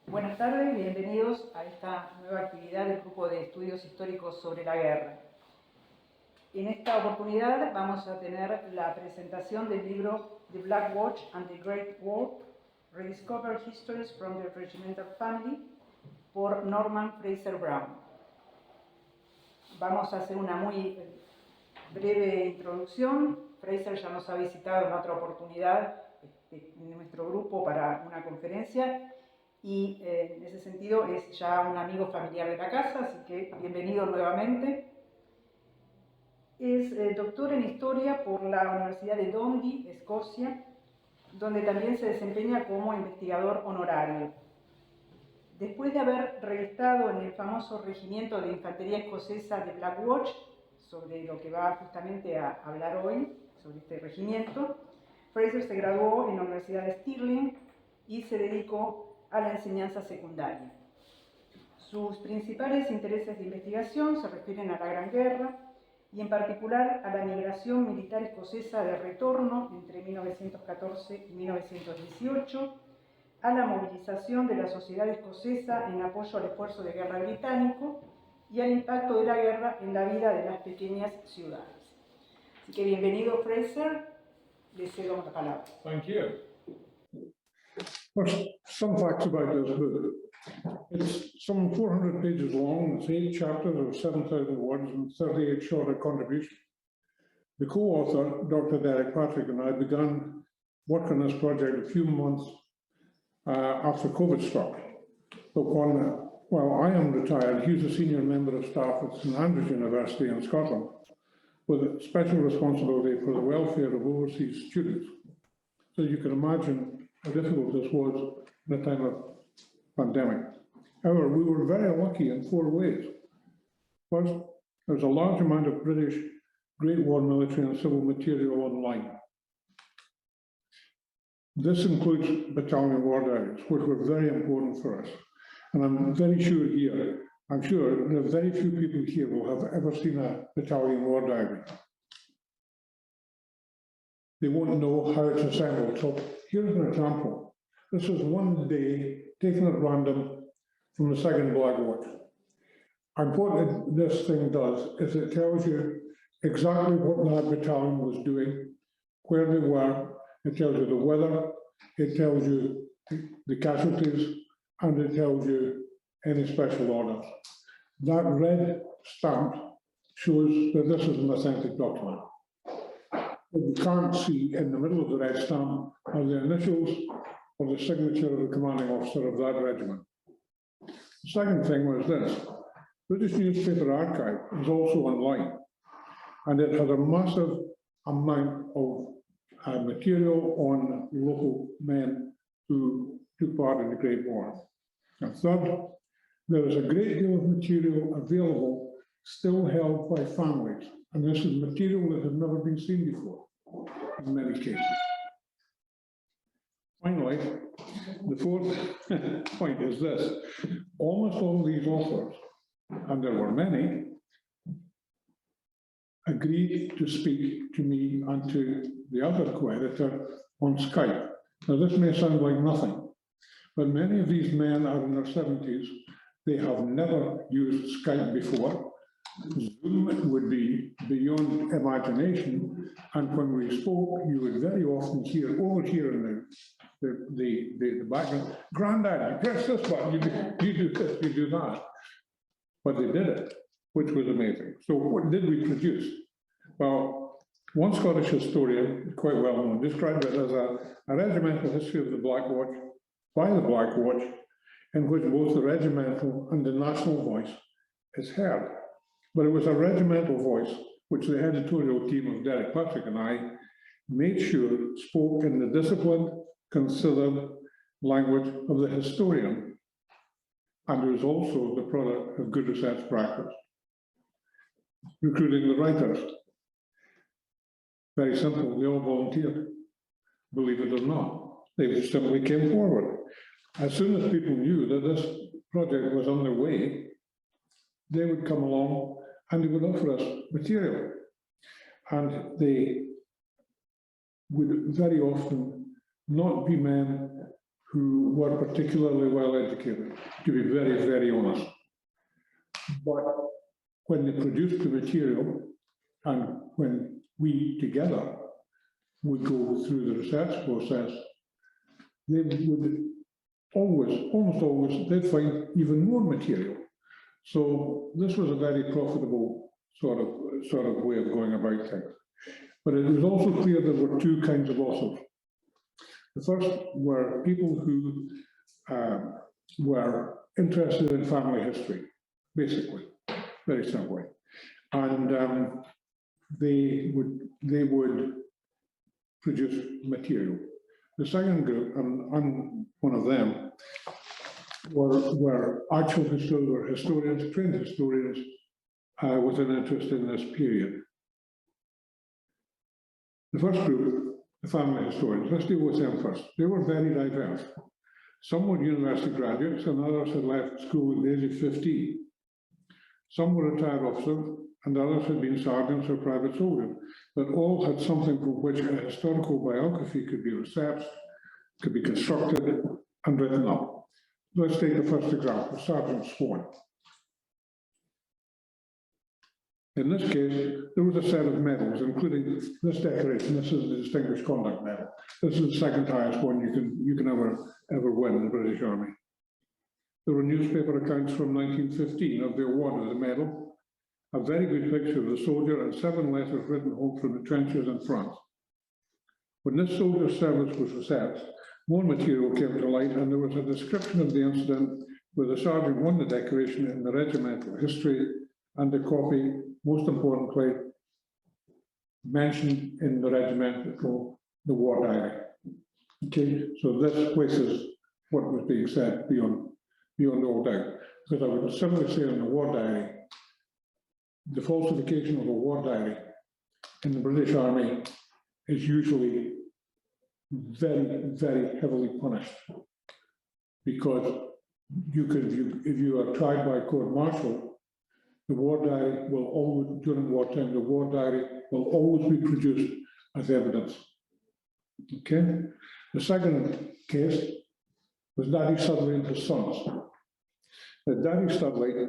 Buenas tardes, bienvenidos a esta nueva actividad del Grupo de Estudios Históricos sobre la Guerra. En esta oportunidad vamos a tener la presentación del libro The Black Watch and the Great War, Rediscovered Histories from the Regimental Family, por Norman Fraser Brown. Vamos a hacer una muy breve introducción. Fraser ya nos ha visitado en otra oportunidad en nuestro grupo para una conferencia y en ese sentido es ya un amigo familiar de la casa, así que bienvenido nuevamente. Es doctor en Historia por la Universidad de Dundee, Escocia, donde también se desempeña como investigador honorario. Después de haber reestado en el famoso Regimiento de Infantería Escocesa de Black Watch, sobre lo que va justamente a hablar hoy, sobre este regimiento, Fraser se graduó en la Universidad de Stirling y se dedicó a la enseñanza secundaria. Sus principales intereses de investigación se refieren a la Gran Guerra y en particular a la migración militar escocesa de retorno entre 1914 y 1918, a la movilización de la sociedad escocesa en apoyo al esfuerzo de guerra británico y al impacto de la guerra en la vida de las pequeñas ciudades. Así que bienvenido, Fraser, le cedo la palabra. Thank you. Well, some facts about this book. It's some 400 pages long, it's 8 chapters of 7,000 words and 38 shorter contributions. The co-author, Dr. Derek Patrick, and I began work on this project a few months after COVID struck. But while I am retired, he's a senior member of staff at St Andrews University in Scotland, with special responsibility for the welfare of overseas students. So you can imagine how difficult this was in a time of pandemic. However, we were very lucky in 4 ways. First, there's a large amount of British Great War military and civil material online. This includes battalion war diaries, which were very important for us. And I'm sure that very few people here will have ever seen a battalion war diary. They won't know how it's assembled. So here's an example. This is one day taken at random from the second Black Watch. And what this thing does is it tells you exactly what that battalion was doing, where they were, it tells you the weather, it tells you the casualties, and it tells you any special orders. That red stamp shows that this is an authentic document. What you can't see in the middle of the red stamp are the initials or the signature of the commanding officer of that regiment. The second thing was this. British Newspaper Archive is also online, and it has a massive amount of material on local men who took part in the Great War. And third, there is a great deal of material available still held by families, and this is material that has never been seen before in many cases. Finally, the fourth point is this. Almost all these authors, and there were many, agreed to speak to me and to the other co-editor on Skype. Now, this may sound like nothing, but many of these men are in their 70s. They have never used Skype before. Zoom would be beyond imagination, and when we spoke, you would very often hear over here in the background, "Grandad, you press this button, you do this, you do that." But they did it, which was amazing. So what did we produce? Well, one Scottish historian, quite well known, described it as a regimental history of the Black Watch by the Black Watch, in which both the regimental and the national voice is heard. But it was a regimental voice, which the editorial team of Derek Patrick and I made sure spoke in the disciplined, considered language of the historian, and it was also the product of good research practice. Recruiting the writers. Very simple, they all volunteered, believe it or not. They simply came forward. As soon as people knew that this project was underway, they would come along and they would offer us material. And they would very often not be men who were particularly well educated, to be very, very honest. But when they produced the material, and when we together would go through the research process, they would always, almost always, they'd find even more material. So this was a very profitable sort of way of going about things. But it was also clear there were two kinds of authors. The first were people who were interested in family history, basically, very simply. And they would produce material. The second group, and I'm one of them, were actual historians, trained historians with an interest in this period. The first group, the family historians, let's deal with them first. They were very diverse. Some were university graduates and others had left school at the age of 15. Some were retired officers and others had been sergeants or private soldiers, but all had something from which a historical biography could be researched, could be constructed and written up. Let's take the first example, Sergeant Swan. In this case, there was a set of medals, including this decoration. This is the Distinguished Conduct Medal. This is the second highest one you can ever win in the British Army. There were newspaper accounts from 1915 of the award of the medal, a very good picture of the soldier and 7 letters written home from the trenches in France. When this soldier's service was researched, more material came to light and there was a description of the incident where the sergeant won the decoration in the regimental history and a copy, most importantly, mentioned in the regimental, the war diary. Okay, so this places what was being said beyond all doubt. Because I would simply say in the war diary, the falsification of a war diary in the British Army is usually very, very heavily punished. Because if you are tried by court-martial, the war diary will always, during wartime, the war diary will always be produced as evidence. Okay? The second case was Daddy Studley and his sons. Now, Daddy Studley,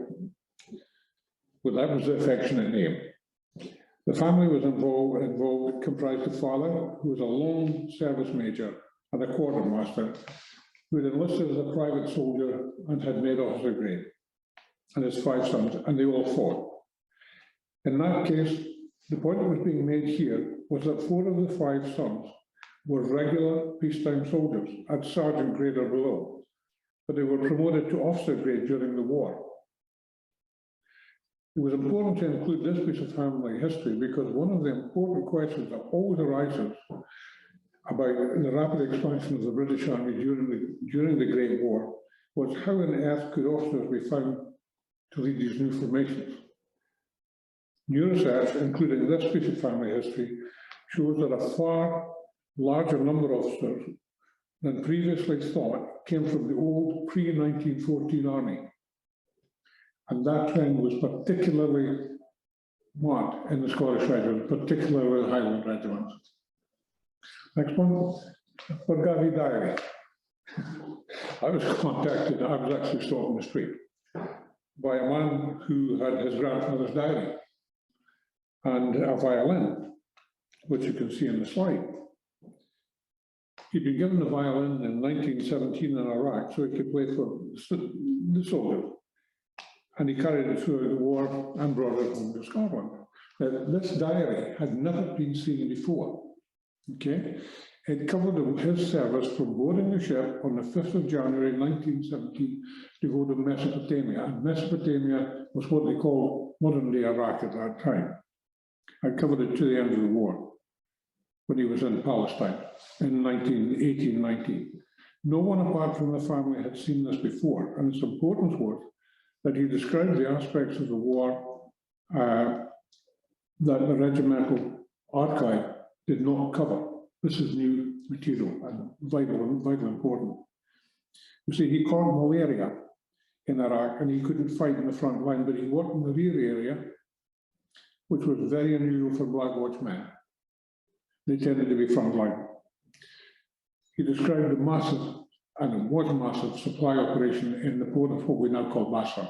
well, that was the affectionate name. The family was involved, comprised of father, who was a long service major and a quartermaster, who had enlisted as a private soldier and had made officer grade, and his 5 sons, and they all fought. In that case, the point that was being made here was that 4 of the 5 sons were regular peacetime soldiers at sergeant grade or below, but they were promoted to officer grade during the war. It was important to include this piece of family history because one of the important questions that always arises about the rapid expansion of the British Army during the Great War was how on earth could officers be found to lead these new formations. New research, including this piece of family history, shows that a far larger number of officers than previously thought came from the old pre-1914 Army. And that trend was particularly marked in the Scottish Regiment, particularly the Highland regiments. Next one, Burgavi Diary. I was contacted, I was actually stopped in the street by a man who had his grandfather's diary and a violin, which you can see in the slide. He'd been given the violin in 1917 in Iraq so he could play for the soldiers. And he carried it through the war and brought it home to Scotland. Now, this diary had never been seen before, okay? It covered his service from boarding the ship on the 5th of January 1917 to go to Mesopotamia. And Mesopotamia was what they called modern-day Iraq at that time. I covered it to the end of the war when he was in Palestine in 1819. No one apart from the family had seen this before, and its importance was that he described the aspects of the war that the regimental archive did not cover. This is new material and vital important. You see, he caught malaria in Iraq and he couldn't fight in the front line, but he worked in the rear area, which was very unusual for Black Watch men. They tended to be front line. He described the massive and it was a massive supply operation in the port of what we now call Basra.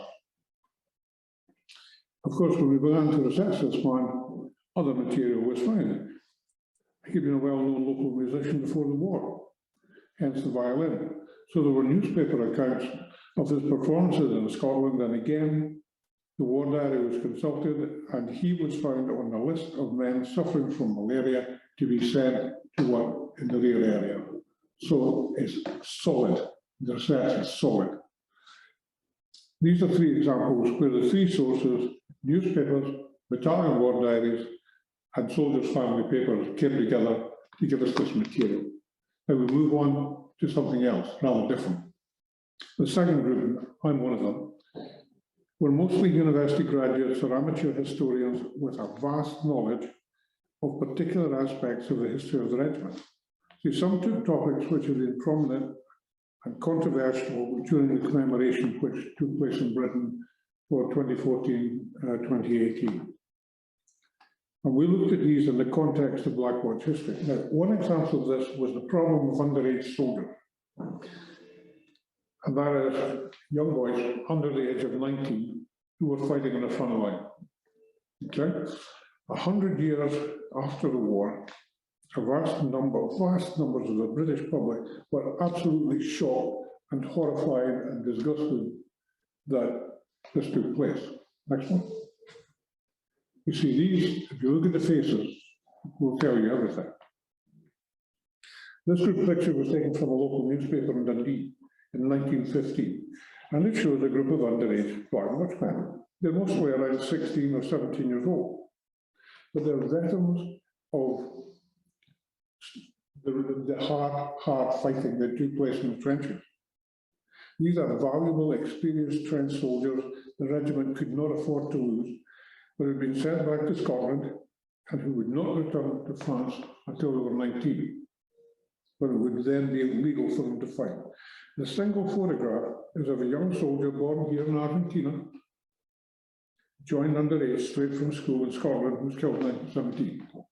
Of course, when we began to research this plan, other material was found. He'd been a well-known local musician before the war, hence the violin. So there were newspaper accounts of his performances in Scotland, and again, the war diary was consulted, and he was found on the list of men suffering from malaria to be sent to work in the rear area. So it's solid. The research is solid. These are three examples where the three sources, newspapers, battalion war diaries, and soldiers' family papers came together to give us this material. Now we move on to something else, rather different. The second group, I'm one of them, were mostly university graduates or amateur historians with a vast knowledge of particular aspects of the history of the regiment. See, some took topics which have been prominent and controversial during the commemoration which took place in Britain for 2014-2018. And we looked at these in the context of Black Watch history. Now, one example of this was the problem of underage soldiers. And that is young boys under the age of 19 who were fighting in the front line. Okay? 100 years after the war, vast numbers of the British public were absolutely shocked and horrified and disgusted that this took place. Next one. You see these, if you look at the faces, will tell you everything. This group picture was taken from a local newspaper in Dundee in 1915, and it shows a group of underage Black Watch men. They're mostly around 16 or 17 years old, but they're veterans of the hard fighting that took place in the trenches. These are valuable, experienced trench soldiers the regiment could not afford to lose, but had been sent back to Scotland and who would not return to France until they were 19, but it would then be illegal for them to fight. The single photograph is of a young soldier born here in Argentina, joined underage straight from school in Scotland, who was killed in 1917. It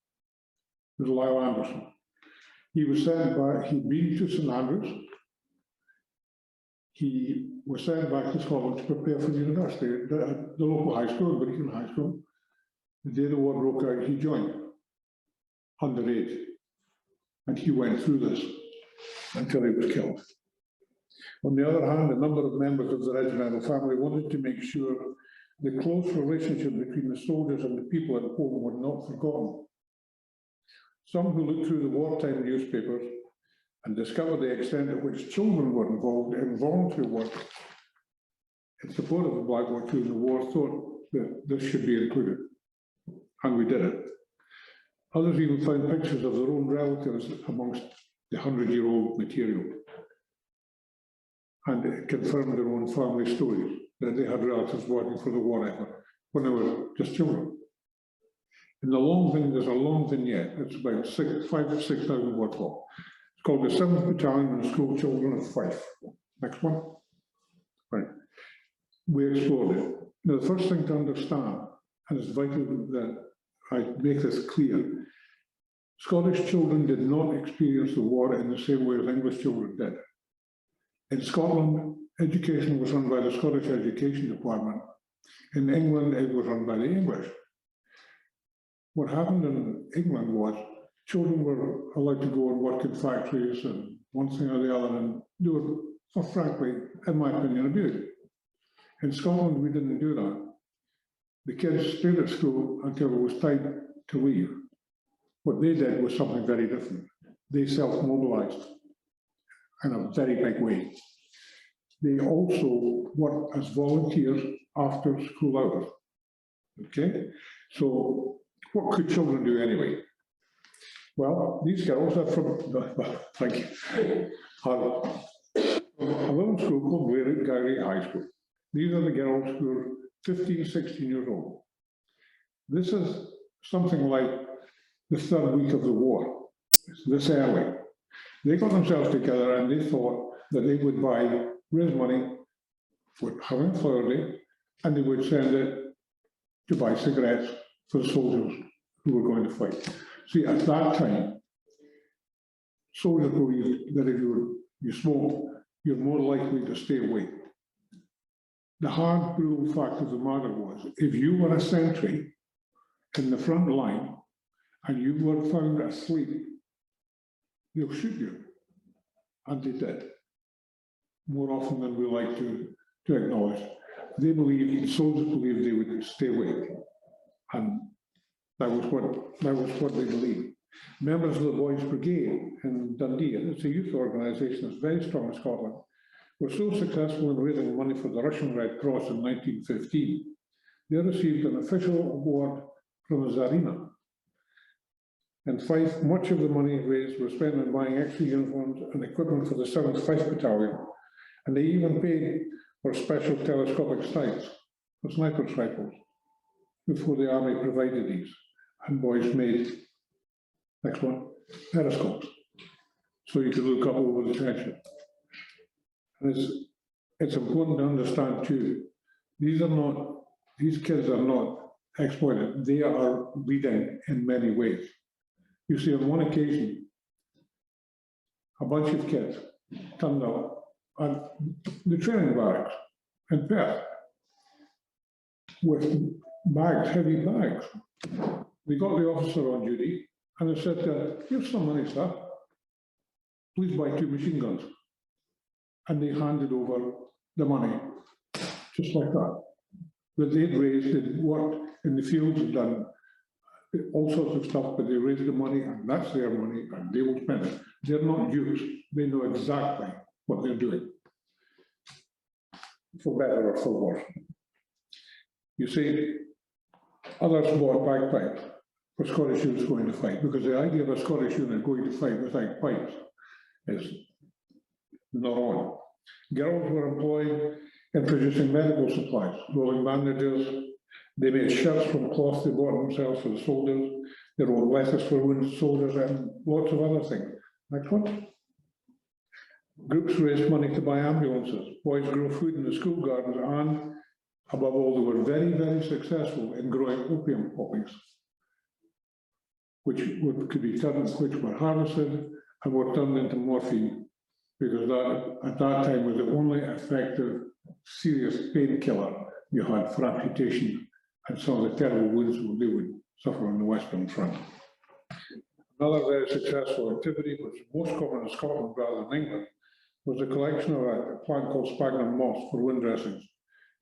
was Lyle Anderson. He was sent back, he'd been to St Andrews. He was sent back to Scotland to prepare for the university, the local high school, American high school. The day the war broke out, he joined, underage. And he went through this until he was killed. On the other hand, a number of members of the Regimental family wanted to make sure the close relationship between the soldiers and the people at home were not forgotten. Some who looked through the wartime newspapers and discovered the extent to which children were involved in voluntary work in support of the Black Watch during the war thought that this should be included, and we did it. Others even found pictures of their own relatives amongst the 100-year-old material, and it confirmed their own family stories that they had relatives working for the war effort when they were just children. In the long thing, there's a long vignette. It's about 5,000 to 6,000 words long. It's called the 7th Battalion and School Children of Fife. Next one. Right. We explored it. Now, the first thing to understand, and it's vital that I make this clear, Scottish children did not experience the war in the same way as English children did. In Scotland, education was run by the Scottish Education Department. In England, it was run by the English. What happened in England was children were allowed to go and work in factories and one thing or the other, and they were, frankly, in my opinion, abused. In Scotland, we didn't do that. The kids stayed at school until it was time to leave. What they did was something very different. They self-mobilized in a very big way. They also worked as volunteers after school hours. Okay? So what could children do anyway? Well, these girls are from, thank you, a little school called Gary School. These are the girls who are 15, 16 years old. This is something like the third week of the war. It's this early. They got themselves together and they thought that they would raise money for having Flower Day, and they would send it to buy cigarettes for the soldiers who were going to fight. See, at that time, soldiers believed that if you smoked, you're more likely to stay awake. The hard brutal fact of the matter was, if you were a sentry in the front line and you were found asleep, they'll shoot you. And they did, more often than we like to acknowledge. They believed, soldiers believed they would stay awake. And that was what they believed. Members of the Boys Brigade in Dundee, it's a youth organisation that's very strong in Scotland, were so successful in raising money for the Russian Red Cross in 1915, they received an official award from the Tsarina. In Fife, much of the money raised was spent on buying extra uniforms and equipment for the 7th Fife Battalion, and they even paid for special telescopic sights for sniper's rifles before the army provided these, and boys made, next one, periscopes, so you could look up over the trenches. And it's important to understand too, these kids are not exploited, they are leading in many ways. You see, on one occasion, a bunch of kids turned up at the training barracks in Perth with bags, heavy bags. They got the officer on duty and they said, here's some money, sir. Please buy 2 machine guns. And they handed over the money, just like that. That they'd raised, they'd worked in the fields and done all sorts of stuff, but they raised the money and that's their money and they will spend it. They're not dupes. They know exactly what they're doing, for better or for worse. You see, others bought bagpipes for Scottish youths going to fight, because the idea of a Scottish unit going to fight without pipes is not on. Girls were employed in producing medical supplies, rolling bandages. They made shirts from cloth they bought themselves for the soldiers. They wrote letters for wounded soldiers and lots of other things. Next one. Groups raised money to buy ambulances. Boys grew food in the school gardens, and above all, they were very, very successful in growing opium poppies, which were harvested and were turned into morphine, because that at that time was the only effective serious painkiller you had for amputation and some of the terrible wounds they would suffer on the Western Front. Another very successful activity, which is most common in Scotland rather than England, was the collection of a plant called sphagnum moss for wound dressings.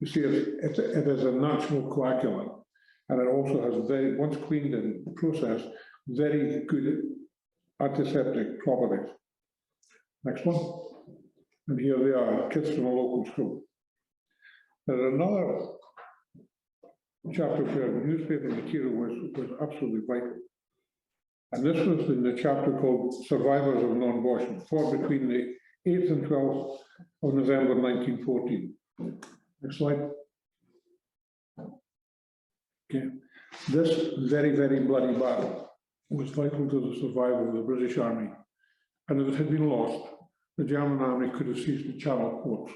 You see, it is a natural coagulant, and it also has very, once cleaned and processed, very good antiseptic properties. Next one. And here they are, kids from a local school. There's another chapter where newspaper material was absolutely vital. And this was in the chapter called Survivors of Non-Abortion, fought between the 8th and 12th of November 1914. Next slide. Okay. This very, very bloody battle was vital to the survival of the British Army. And if it had been lost, the German army could have seized the Channel ports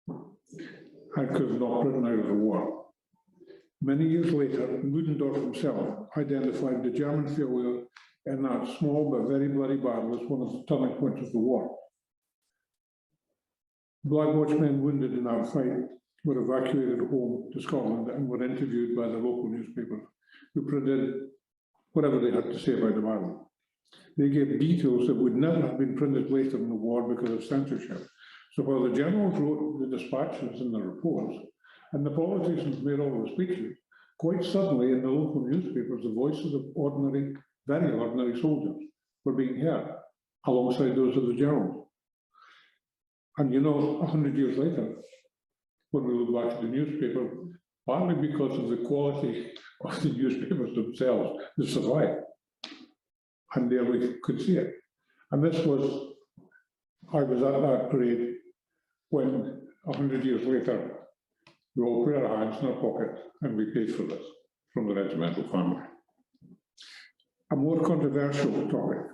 and could have knocked Britain out of the war. Many years later, Ludendorff himself identified the German failure in that small but very bloody battle as one of the turning points of the war. Black Watchmen wounded in that fight were evacuated home to Scotland and were interviewed by the local newspapers, who printed whatever they had to say about the battle. They gave details that would never have been printed later in the war because of censorship. So while the generals wrote the dispatches and the reports, and the politicians made all the speeches, quite suddenly in the local newspapers, the voices of ordinary, very ordinary soldiers were being heard alongside those of the generals. And you know, 100 years later, when we look back at the newspaper, partly because of the quality of the newspapers themselves, they survived. And there we could see it. And this was, I was at that parade when 100 years later, we all put our hands in our pocket and we paid for this from the Regimental Family. A more controversial topic,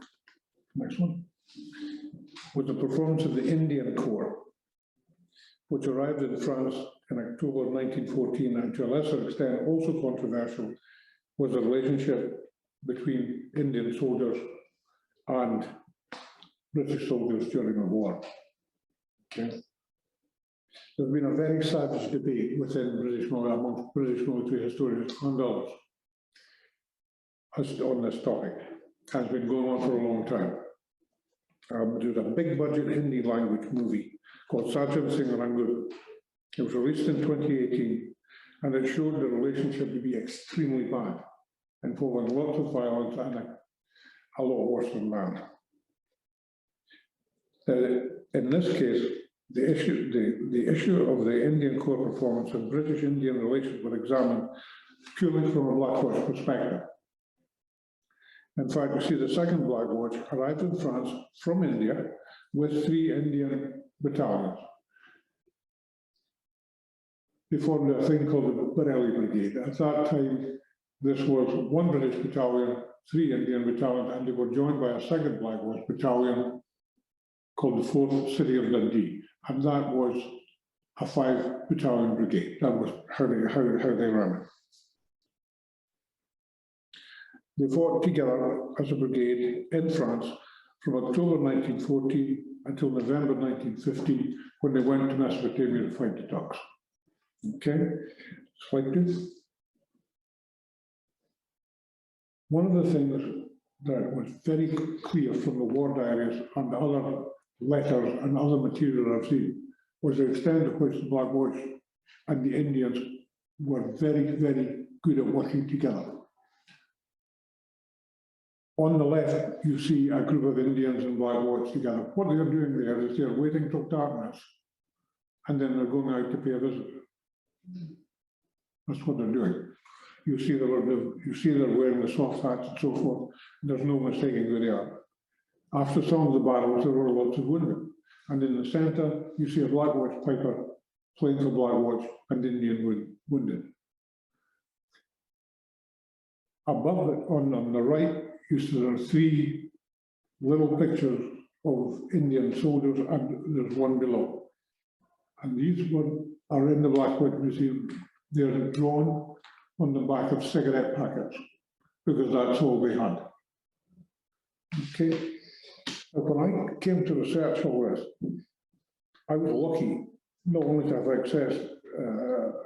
next one, was the performance of the Indian Corps, which arrived in France in October 1914, and to a lesser extent also controversial was the relationship between Indian soldiers and British soldiers during the war. Okay. There's been a very savage debate within amongst British military historians and others on this topic. It has been going on for a long time. There's a big budget Hindi language movie called Sergeant Singh Rangoon. It was released in 2018, and it showed the relationship to be extremely bad, involving lots of violence and a lot worse than that. In this case, the issue of the Indian Corps performance and British-Indian relations were examined purely from a Black Watch perspective. In fact, you see the second Black Watch arrived in France from India with 3 Indian battalions. They formed a thing called the Bareilly Brigade. At that time, this was 1 British battalion, 3 Indian battalions, and they were joined by a second Black Watch battalion called the 4th City of Dundee. And that was a 5 battalion brigade. That was how they ran it. They fought together as a brigade in France from October 1914 until November 1915, when they went to Mesopotamia to fight the Turks. Okay, slide 2. One of the things that was very clear from the war diaries and the other letters and other material I've seen was the extent to which the Black Watch and the Indians were very, very good at working together. On the left, you see a group of Indians and Black Watch together. What they're doing there is they're waiting till darkness, and then they're going out to pay a visit. That's what they're doing. You see they're wearing the soft hats and so forth. There's no mistaking who they are. After some of the battles, there were lots of wounded. And in the center, you see a Black Watch piper playing for Black Watch and Indian wounded. Above it, on the right, you see there are 3 little pictures of Indian soldiers, and there's one below. And these are in the Black Watch Museum. They're drawn on the back of cigarette packets, because that's all they had. Okay. So when I came to research all this, I was lucky not only to have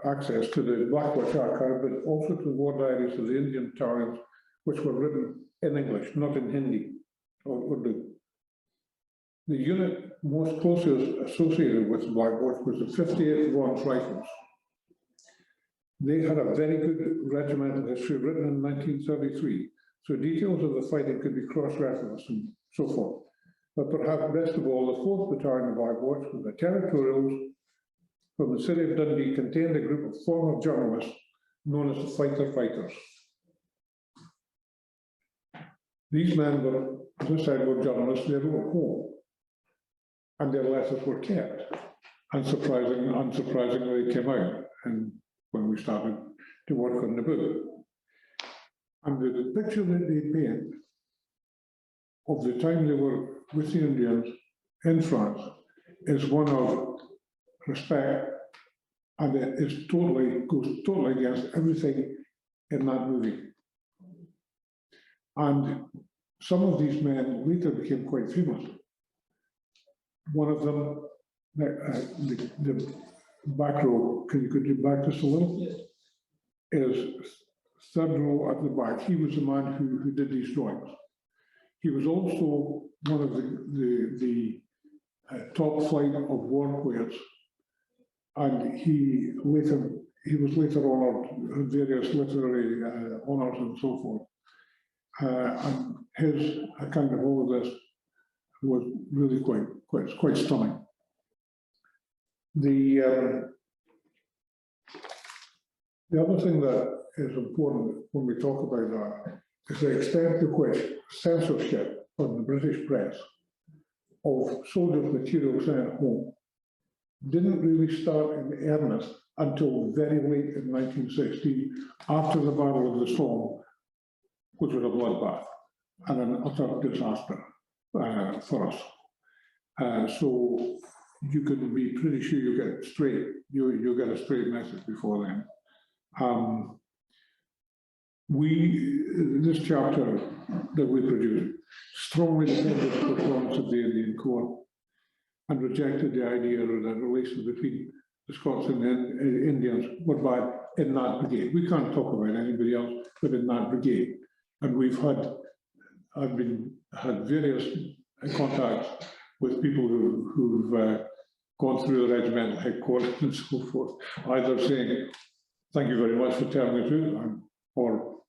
access to the Black Watch archive, but also to the war diaries of the Indian battalions, which were written in English, not in Hindi or Urdu. The unit most closely associated with the Black Watch was the 58th Lawrence Rifles. They had a very good regimental history written in 1933, so details of the fighting could be cross-referenced and so forth. But perhaps best of all, the 4th Battalion of Black Watch, with the territorials from the city of Dundee, contained a group of former journalists known as the Fighter Fighters. These men were, as I said, were journalists. They wrote home, and their letters were kept. Unsurprisingly, they came out, and when we started to work on the book. And the picture that they paint of the time they were with the Indians in France is one of respect, and it is goes totally against everything in that movie. And some of these men later became quite famous. One of them, the back row, can you go back just a little? Yes. Is third row at the back. He was the man who did these drawings. He was also one of the top flight of war poets, and he was later honoured in various literary honours and so forth. And his account of all of this was really quite stunning. The other thing that is important when we talk about that is the extent to which censorship on the British press of soldiers' material sent home didn't really start in earnest until very late in 1916, after the Battle of the Somme, which was a bloodbath and an utter disaster for us. So you can be pretty sure you get a straight message before then. This chapter that we produced strongly defended the performance of the Indian Corps, and rejected the idea that relations between the Scots and the Indians were bad in that brigade. We can't talk about anybody else, but in that brigade. And I've had various contacts with people who've gone through the regimental headquarters and so forth, either saying, thank you very much for telling the truth, or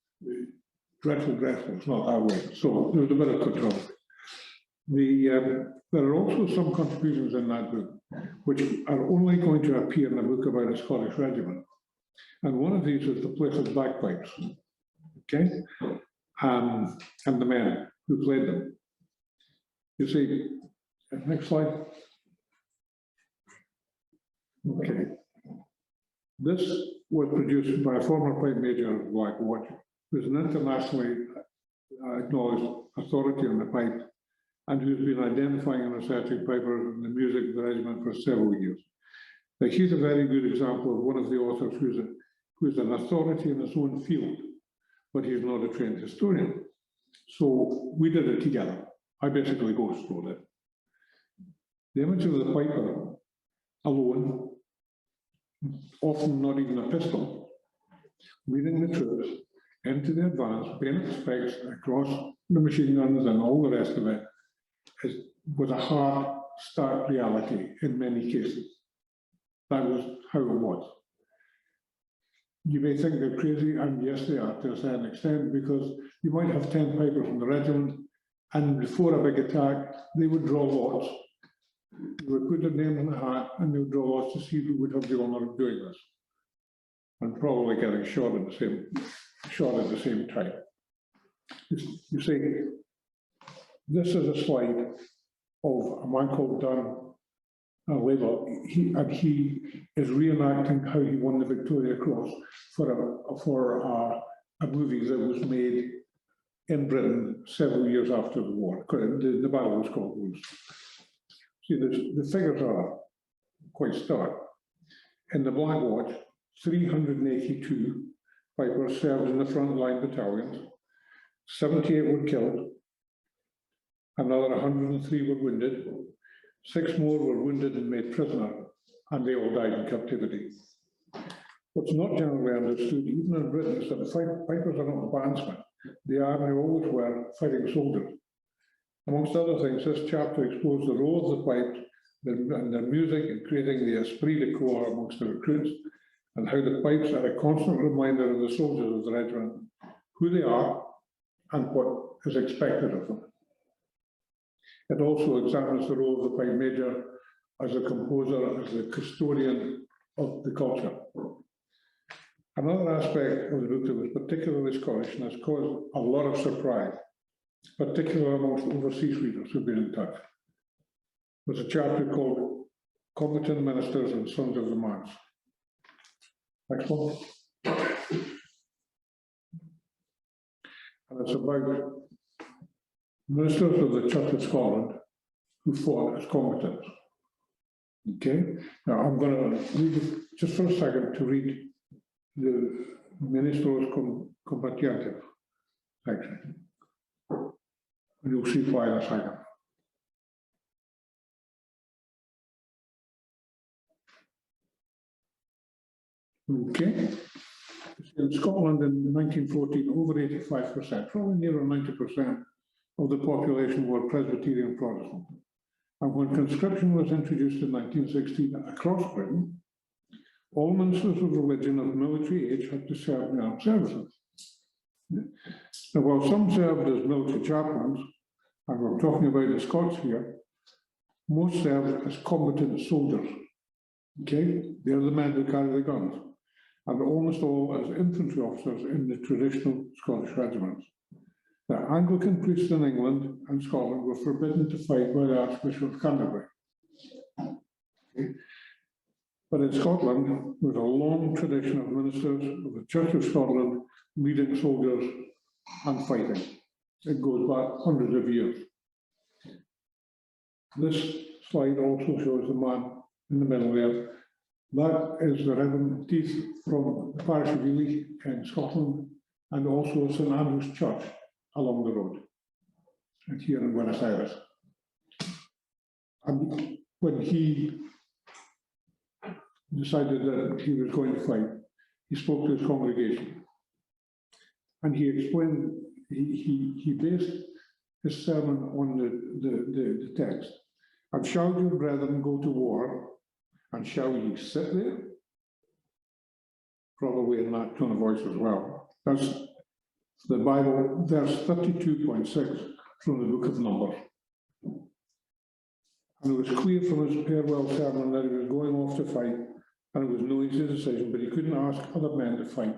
dreadful, it's not that way. So there's a bit of controversy. There are also some contributions in that book, which are only going to appear in a book about a Scottish regiment. And one of these is the place of bagpipes, okay? And the men who played them. You see, next slide. Okay. This was produced by a former pipe major of Black Watch, who's an internationally acknowledged authority on the pipe, and who's been identifying and researching pipers and the music of the regiment for several years. Now, he's a very good example of one of the authors who's an authority in his own field, but he's not a trained historian. So we did it together. I basically ghost wrote it. The image of the piper alone, often not even a pistol, leading the troops into the advance, bayonet specs across the machine guns and all the rest of it, was a hard, stark reality in many cases. That was how it was. You may think they're crazy, and yes, they are to a certain extent, because you might have 10 pipers in the regiment, and before a big attack, they would draw lots. They would put their name in the hat, and they would draw lots to see who would have the honour of doing this, and probably getting shot at the same time. You see, this is a slide of a man called Dan Labour. He is reenacting how he won the Victoria Cross for a movie that was made in Britain several years after the war. The battle was called Wounds. See, the figures are quite stark. In the Black Watch, 382 pipers served in the frontline battalions. 78 were killed. Another 103 were wounded. 6 more were wounded and made prisoner, and they all died in captivity. What's not generally understood, even in Britain, is that the pipers are not bandsmen. They are, and they always were, fighting soldiers. Amongst other things, this chapter explores the role of the pipes and their music in creating the esprit de corps amongst the recruits, and how the pipes are a constant reminder of the soldiers of the regiment, who they are and what is expected of them. It also examines the role of the pipe major as a composer, as the custodian of the culture. Another aspect of the book that was particularly Scottish and has caused a lot of surprise, particularly amongst overseas readers who've been in touch, was a chapter called Combatant Ministers and Sons of the Manse. Next one. And it's about ministers of the Church of Scotland who fought as combatants. Okay, now I'm going to read it just for a second to read the Ministros Combatientes section. And you'll see why in a second. Okay. In Scotland in 1914, over 85%, probably nearer 90% of the population were Presbyterian Protestant. And when conscription was introduced in 1916 across Britain, all ministers of religion of military age had to serve in the armed services. Now, while some served as military chaplains, and we're talking about the Scots here, most served as combatant soldiers. Okay, they're the men who carry the guns, and almost all as infantry officers in the traditional Scottish regiments. The Anglican priests in England and Scotland were forbidden to fight by the Archbishop of Canterbury. Okay. But in Scotland, there was a long tradition of ministers of the Church of Scotland leading soldiers and fighting. It goes back hundreds of years. This slide also shows the man in the middle there. That is the Reverend Teeth from the parish of Ely in Scotland, and also St Andrew's Church along the road, and here in Buenos Aires. And when he decided that he was going to fight, he spoke to his congregation. And he explained, he based his sermon on the text. And shall your brethren go to war, and shall ye sit there? Probably in that tone of voice as well. That's the Bible, verse 32.6 from the book of Numbers. And it was clear from his farewell sermon that he was going off to fight, and it was no easy decision, but he couldn't ask other men to fight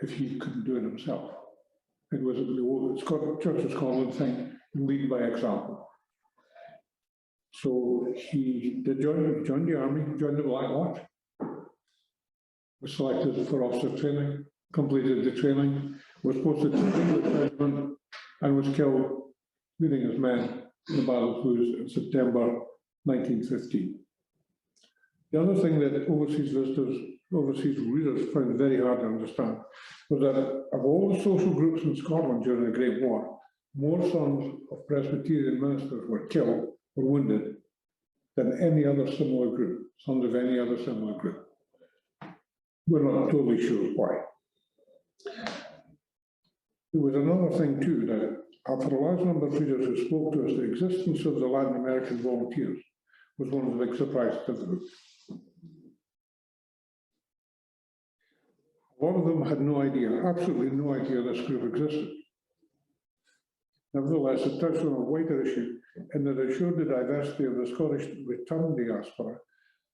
if he couldn't do it himself. It was the old Church of Scotland thing, lead by example. So he joined the army, joined the Black Watch, was selected for officer training, completed the training, was posted to the English regiment, and was killed leading his men in the Battle of Lewes in September 1915. The other thing that overseas visitors, overseas readers found very hard to understand was that of all the social groups in Scotland during the Great War, more sons of Presbyterian ministers were killed or wounded than any other similar group, sons of any other similar group. We're not totally sure why. There was another thing too, that for a large number of readers who spoke to us, the existence of the Latin American volunteers was one of the big surprises of the group. A lot of them had no idea, absolutely no idea this group existed. Nevertheless, it touched on a wider issue in that it showed the diversity of the Scottish returned diaspora.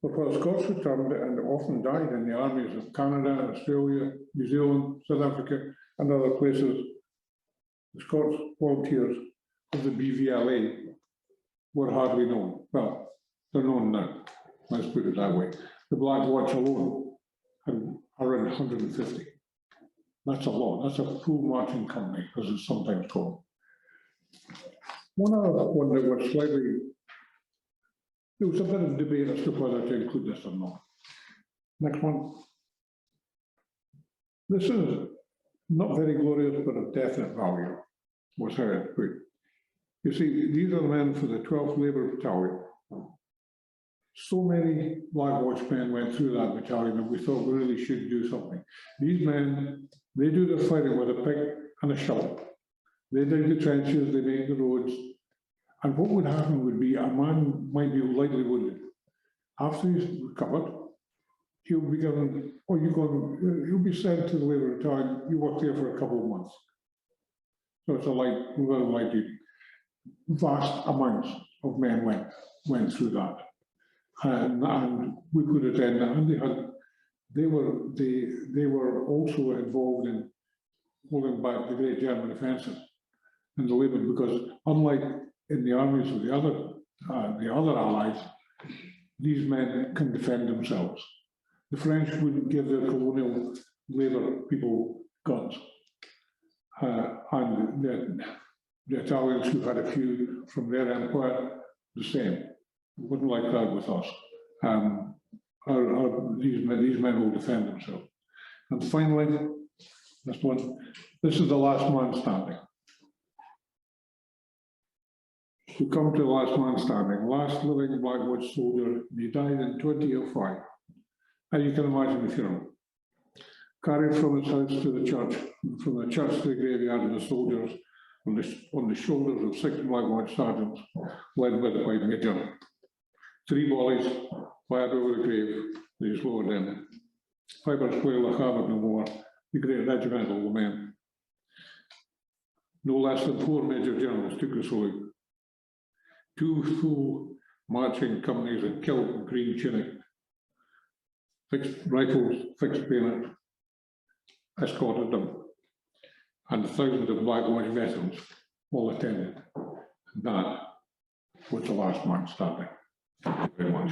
But while Scots returned and often died in the armies of Canada, Australia, New Zealand, South Africa, and other places, the Scots volunteers of the BVLA were hardly known. Well, they're known now, let's put it that way. The Black Watch alone had around 150. That's a lot. That's a full marching company, as it's sometimes called. One other one that was slightly, there was a bit of debate as to whether to include this or not. Next one. This is not very glorious, but of definite value, was how it's put. You see, these are the men for the 12th Labour Battalion. So many Black Watch men went through that battalion that we thought we really should do something. These men, they do their fighting with a pick and a shovel. They dig the trenches, they make the roads, and what would happen would be a man might be lightly wounded. After he's recovered, he'll be given, he'll be sent to the Labour Battalion, you work there for a couple of months. So it's a light duty. Vast amounts of men went through that. And we could attend that, and they were also involved in holding back the Great German Offensive in the Labour, because unlike in the armies of the other allies, these men can defend themselves. The French wouldn't give their colonial Labour people guns, and the Italians, who had a few from their empire, the same. Wouldn't like that with us. These men will defend themselves. And finally, this is the last man standing. We come to the last man standing, last living Black Watch soldier. He died in 2005. And you can imagine the funeral. Carried from his house to the church, from the church to the graveyard of the soldiers, on the shoulders of 6 Black Watch sergeants, led by the Major. 3 volleys fired over the grave, they was lowered in. Fibers wail the Harvard no more, the great regimental lament. No less than 4 major generals took the salute. 2 full marching companies in kilt and green tunic, fixed rifles, fixed bayonets, escorted them. And thousands of Black Watch veterans all attended. And that was the last man standing. Thank you very much.